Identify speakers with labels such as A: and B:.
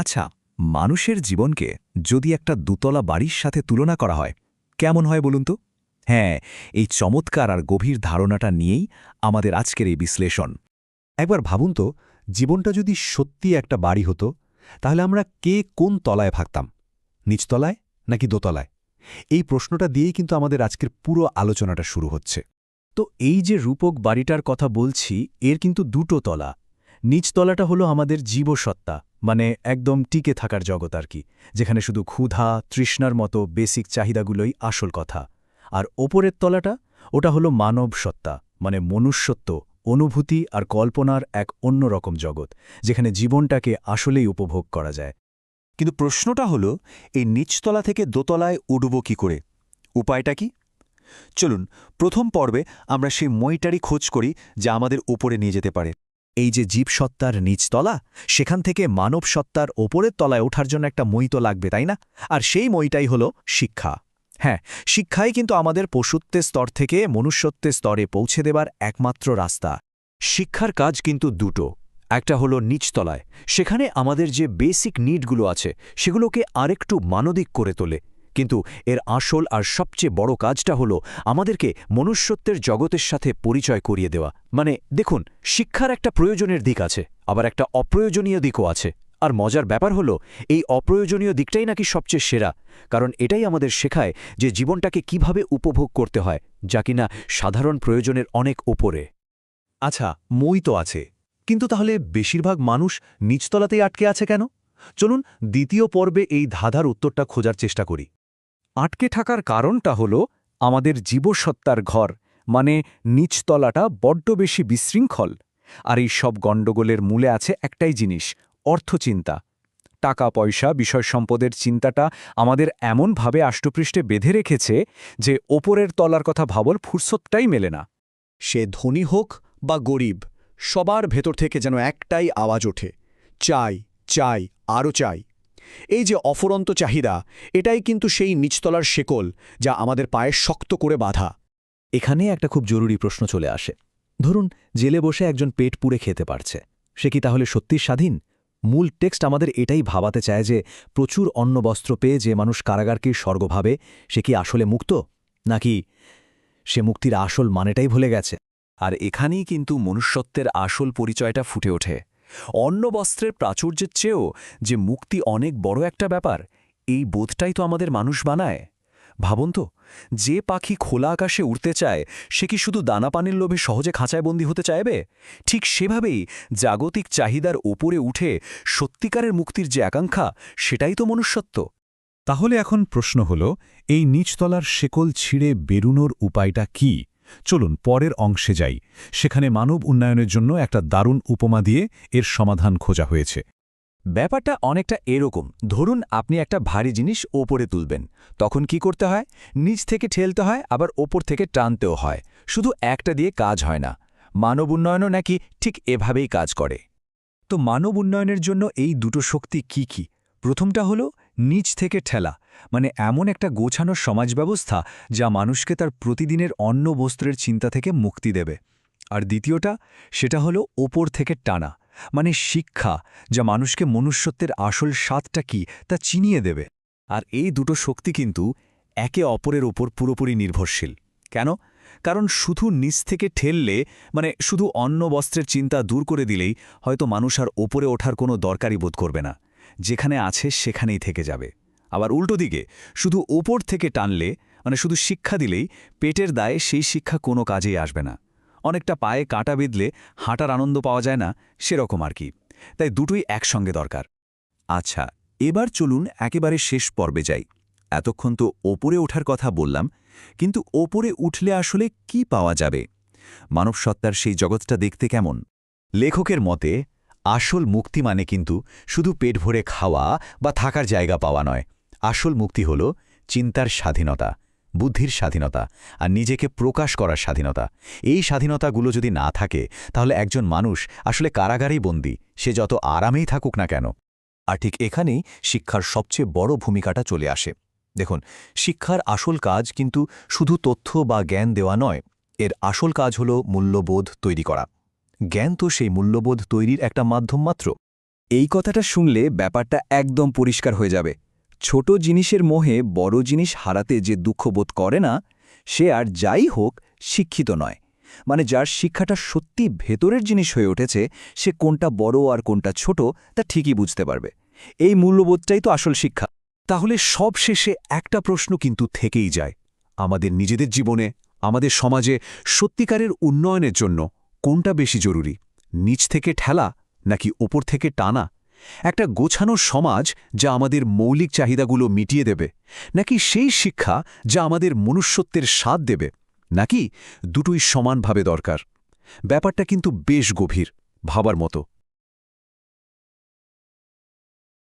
A: আচ্ছা, মানুষের জীবনকে যদি একটা দুতলা বাড়ির সাথে তুলনা করা হয় কেমন হয় বলুন তো? হ্যাঁ, এই চমৎকার আর গভীর ধারণাটা নিয়েই আমাদের আজকের এই বিশ্লেষণ।
B: একবার ভাবুন তো, জীবনটা যদি সত্যি একটা বাড়ি হতো, তাহলে আমরা কে কোন তলায় থাকতাম? নিচতলায় নাকি দোতলায়? এই প্রশ্নটা দিয়েই কিন্তু আমাদের আজকের পুরো আলোচনাটা শুরু হচ্ছে।
C: তো এই যে রূপক বাড়িটার কথা বলছি, এর কিন্তু দুটো তলা। নিচতলাটা হলো আমাদের জীবসত্তা, মানে একদম টিকে থাকার জগৎ আর কি, যেখানে শুধু ক্ষুধা তৃষ্ণার মতো বেসিক চাহিদাগুলোই আসল কথা। আর ওপরের তলাটা, ওটা হলো মানব সত্তা, মানে মনুষ্যত্ব, অনুভূতি আর কল্পনার এক অন্যরকম জগৎ, যেখানে জীবনটাকে আসলেই উপভোগ করা যায়।
D: কিন্তু প্রশ্নটা হলো, এই নিচতলা থেকে দোতলায় উঠব কি করে? উপায়টা কি? চলুন, প্রথম পর্বে আমরা সেই মইটারই খোঁজ করি যা আমাদের উপরে নিয়ে যেতে পারে।
A: এই যে জীবসত্তার নিচতলা, সেখান থেকে মানব সত্তার ওপরের তলায় ওঠার জন্য একটা মই তো লাগবে, তাই না? আর সেই মইটাই হলো শিক্ষা। হ্যাঁ, শিক্ষাই কিন্তু আমাদের পশুত্বের স্তর থেকে মনুষ্যত্বের স্তরে পৌঁছে দেবার একমাত্র রাস্তা।
D: শিক্ষার কাজ কিন্তু দুটো। একটা হলো নিচতলায়, সেখানে আমাদের যে বেসিক নিডগুলো আছে সেগুলোকে আরেকটু মানবিক করে তোলে। কিন্তু এর আসল আর সবচেয়ে বড় কাজটা হলো আমাদেরকে মনুষ্যত্বের জগতের সাথে পরিচয় করিয়ে দেওয়া। মানে দেখুন, শিক্ষার একটা প্রয়োজনের দিক আছে, আবার একটা অপ্রয়োজনীয় দিকও আছে। আর মজার ব্যাপার হলো, এই অপ্রয়োজনীয় দিকটাই নাকি সবচেয়ে সেরা, কারণ এটাই আমাদের শেখায় যে জীবনটাকে কিভাবে উপভোগ করতে হয়, যা কিনা সাধারণ প্রয়োজনের অনেক ওপরে।
B: আচ্ছা, মই তো আছে, কিন্তু তাহলে বেশিরভাগ মানুষ নিচতলাতেই আটকে আছে কেন? চলুন দ্বিতীয় পর্বে এই ধাঁধার উত্তরটা খোঁজার চেষ্টা করি।
A: আটকে থাকার কারণটা হলো আমাদের জীবসত্তার ঘর, মানে নিচতলাটা বড্ড বেশি বিশৃঙ্খল। আর এই সব গণ্ডগোলের মূলে আছে একটাই জিনিস, অর্থচিন্তা। টাকা পয়সা বিষয় সম্পদের চিন্তাটা আমাদের এমনভাবে আষ্টপৃষ্টে বেঁধে রেখেছে যে ওপরের তলার কথা ভাবল ফুরসতটাই মেলে না।
E: সে ধনী হোক বা গরিব, সবার ভেতর থেকে যেন একটাই আওয়াজ ওঠে, চাই, চাই, আরও চাই। এই যে অফুরন্ত চাহিদা, এটাই কিন্তু সেই নিচতলার শেকল, যা আমাদের পায়ে শক্ত করে বাঁধা।
C: এখানে একটা খুব জরুরি প্রশ্ন চলে আসে। ধরুন, জেলে বসে একজন পেট পুড়ে খেতে পারছে, সে কি তাহলে সত্যিই স্বাধীন? মূল টেক্সট আমাদের এটাই ভাবাতে চায় যে প্রচুর অন্নবস্ত্র পেয়ে যে মানুষ কারাগারকে স্বর্গ ভাবে, সে কি আসলে মুক্ত, নাকি সে মুক্তির আসল মানেটাই ভুলে গেছে?
A: আর এখানেই কিন্তু মনুষ্যত্বের আসল পরিচয়টা ফুটে ওঠে। অন্ন বস্ত্রের প্রাচুর্যের চেয়েও যে মুক্তি অনেক বড় একটা ব্যাপার, এই বোধটাই তো আমাদের মানুষ বানায়। ভাবুন তো, যে পাখি খোলা আকাশে উড়তে চায়, সে কি শুধু দানা পানির লোভে সহজে খাঁচায় বন্দী হতে চাইবে? ঠিক সেভাবেই জাগতিক চাহিদার ওপরে উঠে সত্যিকারের মুক্তির যে আকাঙ্ক্ষা, সেটাই তো মনুষ্যত্ব।
B: তাহলে এখন প্রশ্ন হল, এই নিচতলার শেকল ছিঁড়ে বেরুনোর উপায়টা কি? চলুন পরের অংশে যাই। সেখানে মানব উন্নয়নের জন্য একটা দারুণ উপমা দিয়ে এর সমাধান খোঁজা হয়েছে।
D: ব্যাপারটা অনেকটা এরকম। ধরুন, আপনি একটা ভারী জিনিস ওপরে তুলবেন, তখন কি করতে হয়? নিচ থেকে ঠেলতে হয়, আবার ওপর থেকে টানতেও হয়। শুধু একটা দিয়ে কাজ হয় না। মানব উন্নয়নও নাকি ঠিক এভাবেই কাজ করে।
A: তো মানব উন্নয়নের জন্য এই দুটো শক্তি কি কি? প্রথমটা হলো নিচ থেকে ঠেলা, মানে এমন একটা গোছানো সমাজ ব্যবস্থা যা মানুষকে তার প্রতিদিনের অন্ন বস্ত্রের চিন্তা থেকে মুক্তি দেবে। আর দ্বিতীয়টা, সেটা হলো ওপর থেকে টানা, মানে শিক্ষা, যা মানুষকে মনুষ্যত্বের আসল স্বাদটা কি তা চিনিয়ে দেবে। আর এই দুটো শক্তি কিন্তু একে অপরের ওপর পুরোপুরি নির্ভরশীল। কেন? কারণ শুধু নিচ থেকে ঠেললে, মানে শুধু অন্ন বস্ত্রের চিন্তা দূর করে দিলেই হয়তো মানুষ আর ওপরে ওঠার কোনো দরকারই বোধ করবে না। যেখানে আছে সেখানেই থেকে যাবে। আবার উল্টো দিকে শুধু ওপর থেকে টানলে, মানে শুধু শিক্ষা দিলেই পেটের দায়ে সেই শিক্ষা কোনো কাজেই আসবে না। অনেকটা পায়ে কাঁটা বিঁধলে হাঁটার আনন্দ পাওয়া যায় না, সেরকম আর কি। তাই দুটোই একসঙ্গে দরকার।
F: আচ্ছা, এবার চলুন একেবারে শেষ পর্বে যাই। এতক্ষণ তো ওপরে ওঠার কথা বললাম, কিন্তু ওপরে উঠলে আসলে কি পাওয়া যাবে? মানবসত্তার সেই জগৎটা দেখতে কেমন? লেখকের মতে আসল মুক্তি মানে কিন্তু শুধু পেট ভরে খাওয়া বা থাকার জায়গা পাওয়া নয়। আসল মুক্তি হল চিন্তার স্বাধীনতা, বুদ্ধির স্বাধীনতা আর নিজেকে প্রকাশ করার স্বাধীনতা। এই স্বাধীনতাগুলো যদি না থাকে, তাহলে একজন মানুষ আসলে কারাগারেই বন্দী, সে যত আরামেই থাকুক না কেন।
D: আর ঠিক এখানেই শিক্ষার সবচেয়ে বড় ভূমিকাটা চলে আসে। দেখুন, শিক্ষার আসল কাজ কিন্তু শুধু তথ্য বা জ্ঞান দেওয়া নয়। এর আসল কাজ হলো মূল্যবোধ তৈরি করা। জ্ঞান তো সেই মূল্যবোধ তৈরির একটা মাধ্যম মাত্র।
A: এই কথাটা শুনলে ব্যাপারটা একদম পরিষ্কার হয়ে যাবে। ছোট জিনিসের মোহে বড় জিনিস হারাতে যে দুঃখবোধ করে না, সে আর যাই হোক শিক্ষিত নয়। মানে যার শিক্ষাটা সত্যি ভেতরের জিনিস হয়ে উঠেছে, সে কোনটা বড় আর কোনটা ছোট তা ঠিকই বুঝতে পারবে। এই মূল্যবোধটাই তো আসল শিক্ষা।
D: তাহলে সব শেষে একটা প্রশ্ন কিন্তু থেকেই যায়, আমাদের নিজেদের জীবনে, আমাদের সমাজে সত্যিকারের উন্নয়নের জন্য কোনটা বেশি জরুরি, নিচ থেকে ঠেলা নাকি ওপর থেকে টানা? একটা গোছানো সমাজ যা আমাদের মৌলিক চাহিদাগুলো মিটিয়ে দেবে, নাকি সেই শিক্ষা যা আমাদের মনুষ্যত্বের স্বাদ দেবে, নাকি দুটোই সমানভাবে দরকার? ব্যাপারটা কিন্তু বেশ গভীর, ভাবার মতো।